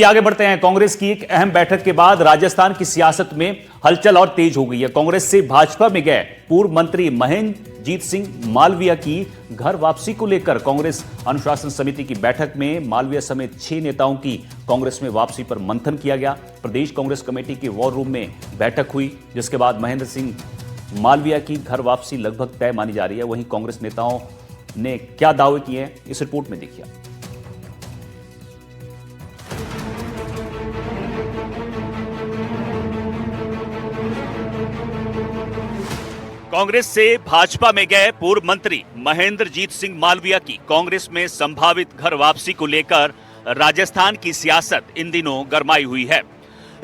आगे बढ़ते हैं। कांग्रेस की एक अहम बैठक के बाद राजस्थान की सियासत में हलचल और तेज हो गई है। कांग्रेस से भाजपा में गए पूर्व मंत्री महेंद्रजीत सिंह मालविया की घर वापसी को लेकर कांग्रेस अनुशासन समिति की बैठक में मालविया समेत 6 नेताओं की कांग्रेस में वापसी पर मंथन किया गया। प्रदेश कांग्रेस कमेटी के वॉर रूम में बैठक हुई, जिसके बाद महेंद्र सिंह मालविया की घर वापसी लगभग तय मानी जा रही है। वहीं कांग्रेस नेताओं ने क्या दावे किए हैं, इस रिपोर्ट में देखिए। कांग्रेस से भाजपा में गए पूर्व मंत्री महेंद्रजीत सिंह मालविया की कांग्रेस में संभावित घर वापसी को लेकर राजस्थान की सियासत इन दिनों गरमाई हुई है।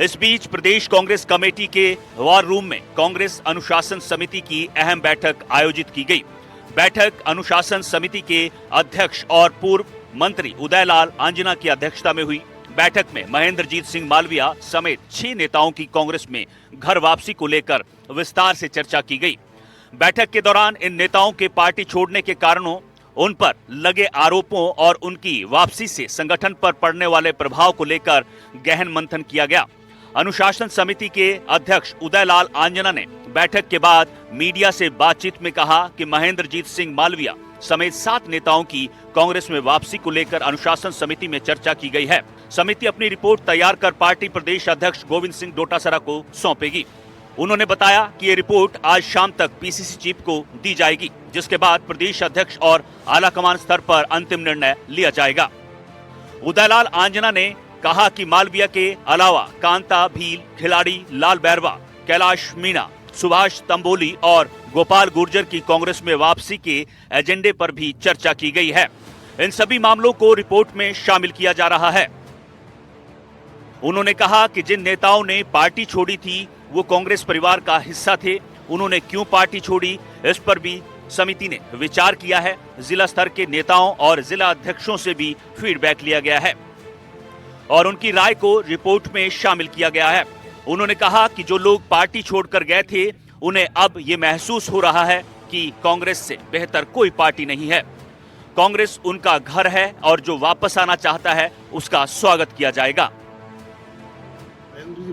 इस बीच प्रदेश कांग्रेस कमेटी के वॉर रूम में कांग्रेस अनुशासन समिति की अहम बैठक आयोजित की गई। बैठक अनुशासन समिति के अध्यक्ष और पूर्व मंत्री उदयलाल आंजना की अध्यक्षता में हुई। बैठक में महेंद्रजीत सिंह मालविया समेत 6 नेताओं की कांग्रेस में घर वापसी को लेकर विस्तार से चर्चा की गई। बैठक के दौरान इन नेताओं के पार्टी छोड़ने के कारणों, उन पर लगे आरोपों और उनकी वापसी से संगठन पर पड़ने वाले प्रभाव को लेकर गहन मंथन किया गया। अनुशासन समिति के अध्यक्ष उदयलाल आंजना ने बैठक के बाद मीडिया से बातचीत में कहा कि महेंद्रजीत सिंह मालविया समेत 7 नेताओं की कांग्रेस में वापसी को लेकर अनुशासन समिति में चर्चा की गई है। समिति अपनी रिपोर्ट तैयार कर पार्टी प्रदेश अध्यक्ष गोविंद सिंह डोटासरा को सौंपेगी। उन्होंने बताया कि ये रिपोर्ट आज शाम तक पीसीसी चीफ को दी जाएगी, जिसके बाद प्रदेश अध्यक्ष और आलाकमान स्तर पर अंतिम निर्णय लिया जाएगा। उदयलाल आंजना ने कहा कि मालविया के अलावा कांता भील, खिलाड़ी लाल बैरवा, कैलाश मीणा, सुभाष तंबोली और गोपाल गुर्जर की कांग्रेस में वापसी के एजेंडे पर भी चर्चा की गई है। इन सभी मामलों को रिपोर्ट में शामिल किया जा रहा है। उन्होंने कहा कि जिन नेताओं ने पार्टी छोड़ी थी वो कांग्रेस परिवार का हिस्सा थे। उन्होंने क्यों पार्टी छोड़ी, इस पर भी समिति ने विचार किया है। जिला स्तर के नेताओं और जिला अध्यक्षों से भी फीडबैक लिया गया है और उनकी राय को रिपोर्ट में शामिल किया गया है। उन्होंने कहा कि जो लोग पार्टी छोड़कर गए थे, उन्हें अब ये महसूस हो रहा है कि कांग्रेस से बेहतर कोई पार्टी नहीं है। कांग्रेस उनका घर है और जो वापस आना चाहता है उसका स्वागत किया जाएगा।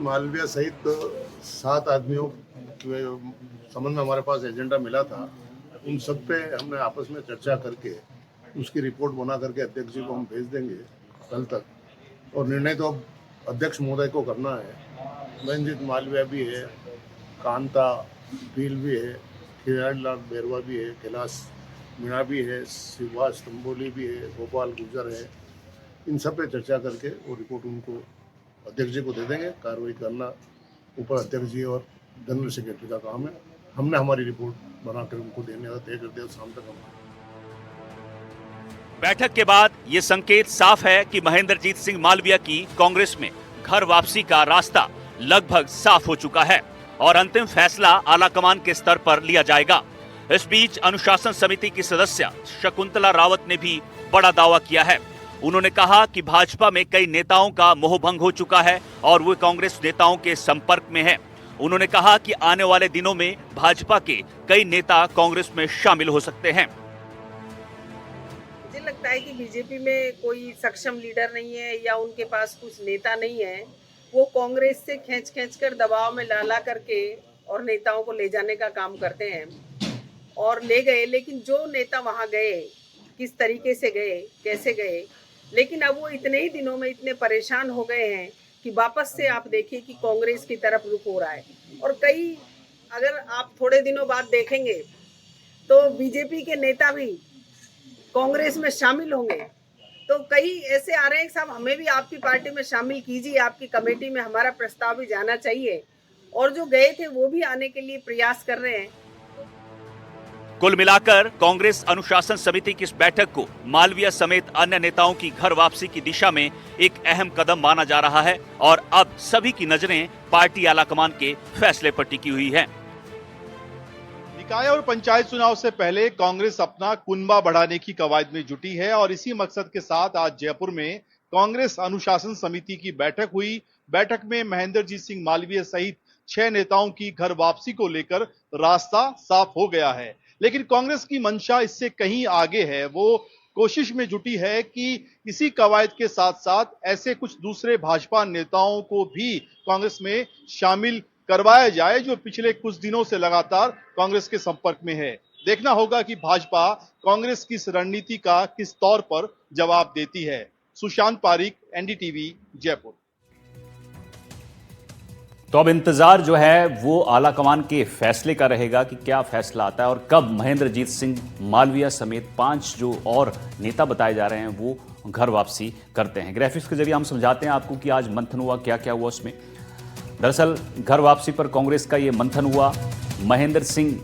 मालविया सहित 7 आदमियों के संबंध में हमारे पास एजेंडा मिला था। उन सब पे हमने आपस में चर्चा करके उसकी रिपोर्ट बना करके अध्यक्ष जी को हम भेज देंगे कल तक, और निर्णय तो अब अध्यक्ष महोदय को करना है। महेंद्रजीत मालविया भी है, कांता भील भी है, खिलाड़ी लाल बैरवा भी है, कैलाश मीणा भी है, सुभाष तंबोली भी है, गोपाल गुर्जर है। इन सब पे चर्चा करके वो रिपोर्ट उनको अध्यक्ष जी को दे देंगे। कार्रवाई करना ऊपर अध्यक्ष जी और जनरल सेक्रेटरी का काम है। हमने हमारी रिपोर्ट बनाकर उनको देने का तय कर दिया। शाम तक हम बैठक के बाद ये संकेत साफ है कि महेंद्रजीत सिंह मालविया की कांग्रेस में घर वापसी का रास्ता लगभग साफ हो चुका है और अंतिम फैसला आलाकमान के स्तर पर लिया जाएगा। इस बीच अनुशासन समिति की सदस्य शकुंतला रावत ने भी बड़ा दावा किया है। उन्होंने कहा कि भाजपा में कई नेताओं का मोहभंग हो चुका है और वे कांग्रेस नेताओं के संपर्क में हैं। उन्होंने कहा कि आने वाले दिनों में भाजपा के कई नेता कांग्रेस में शामिल हो सकते हैं। मुझे लगता है कि बीजेपी में कोई सक्षम लीडर नहीं है या उनके पास कुछ नेता नहीं है। वो कांग्रेस से खींच कर दबाव में ला करके और नेताओं को ले जाने का काम करते हैं और ले गए। लेकिन जो नेता वहां गए, किस तरीके से गए, कैसे गए, लेकिन अब वो इतने ही दिनों में इतने परेशान हो गए हैं कि वापस से आप देखिए कि कांग्रेस की तरफ रुख हो रहा है। और कई, अगर आप थोड़े दिनों बाद देखेंगे तो बीजेपी के नेता भी कांग्रेस में शामिल होंगे। तो कई ऐसे आ रहे हैं कि साहब हमें भी आपकी पार्टी में शामिल कीजिए, आपकी कमेटी में हमारा प्रस्ताव भी जाना चाहिए। और जो गए थे वो भी आने के लिए प्रयास कर रहे हैं। कुल मिलाकर कांग्रेस अनुशासन समिति की इस बैठक को मालविया समेत अन्य नेताओं की घर वापसी की दिशा में एक अहम कदम माना जा रहा है और अब सभी की नजरें पार्टी आलाकमान के फैसले पर टिकी हुई है। निकाय और पंचायत चुनाव से पहले कांग्रेस अपना कुनबा बढ़ाने की कवायद में जुटी है और इसी मकसद के साथ आज जयपुर में कांग्रेस अनुशासन समिति की बैठक हुई। बैठक में महेंद्रजीत सिंह मालविया सहित 6 नेताओं की घर वापसी को लेकर रास्ता साफ हो गया है। लेकिन कांग्रेस की मंशा इससे कहीं आगे है। वो कोशिश में जुटी है कि इसी कवायद के साथ साथ ऐसे कुछ दूसरे भाजपा नेताओं को भी कांग्रेस में शामिल करवाया जाए जो पिछले कुछ दिनों से लगातार कांग्रेस के संपर्क में है। देखना होगा कि भाजपा कांग्रेस की इस रणनीति का किस तौर पर जवाब देती है। सुशांत पारिक, एनडीटीवी, जयपुर। तो अब इंतजार जो है वो आला कमान के फैसले का रहेगा कि क्या फैसला आता है और कब महेंद्रजीत सिंह मालवीया समेत 5 जो और नेता बताए जा रहे हैं वो घर वापसी करते हैं। ग्राफिक्स के जरिए हम समझाते हैं आपको कि आज मंथन हुआ, क्या क्या हुआ उसमें। दरअसल घर वापसी पर कांग्रेस का ये मंथन हुआ। महेंद्र सिंह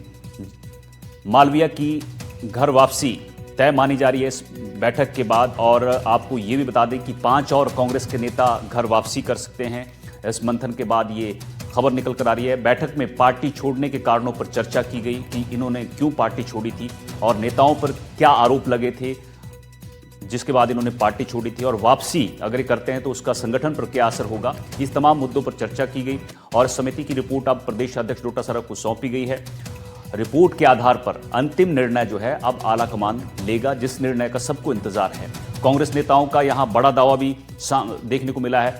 मालवीया की घर वापसी तय मानी जा रही है इस बैठक के बाद, और आपको ये भी बता दें कि 5 और कांग्रेस के नेता घर वापसी कर सकते हैं। इस मंथन के बाद ये खबर निकल कर आ रही है। बैठक में पार्टी छोड़ने के कारणों पर चर्चा की गई कि इन्होंने क्यों पार्टी छोड़ी थी और नेताओं पर क्या आरोप लगे थे जिसके बाद इन्होंने पार्टी छोड़ी थी, और वापसी अगर ये करते हैं तो उसका संगठन पर क्या असर होगा। इस तमाम मुद्दों पर चर्चा की गई और समिति की रिपोर्ट अब प्रदेश अध्यक्ष डोटासरा को सौंपी गई है। रिपोर्ट के आधार पर अंतिम निर्णय जो है अब आला कमान लेगा, जिस निर्णय का सबको इंतजार है। कांग्रेस नेताओं का यहां बड़ा दावा भी देखने को मिला है।